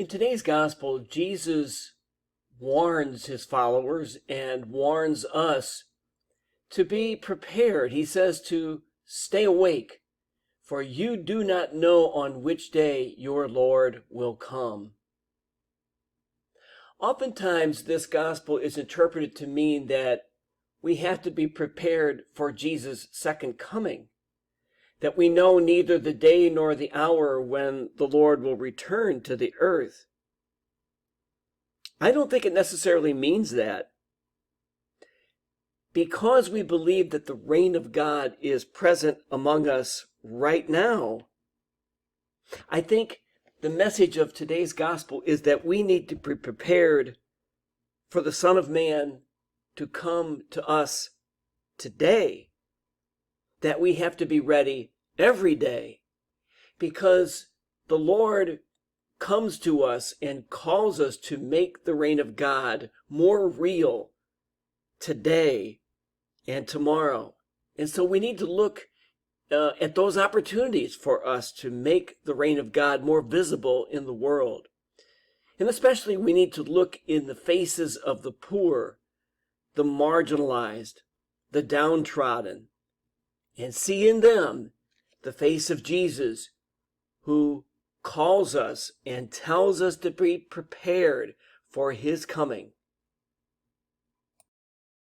In today's gospel, Jesus warns his followers and warns us to be prepared. He says to stay awake, for you do not know on which day your Lord will come. Oftentimes, this gospel is interpreted to mean that we have to be prepared for Jesus' second coming, that we know neither the day nor the hour when the Lord will return to the earth. I don't think it necessarily means that. Because we believe that the reign of God is present among us right now, I think the message of today's gospel is that we need to be prepared for the Son of Man to come to us today, that we have to be ready every day, because the Lord comes to us and calls us to make the reign of God more real today and tomorrow. And so we need to look at those opportunities for us to make the reign of God more visible in the world. And especially we need to look in the faces of the poor, the marginalized, the downtrodden, and see in them the face of Jesus, who calls us and tells us to be prepared for his coming.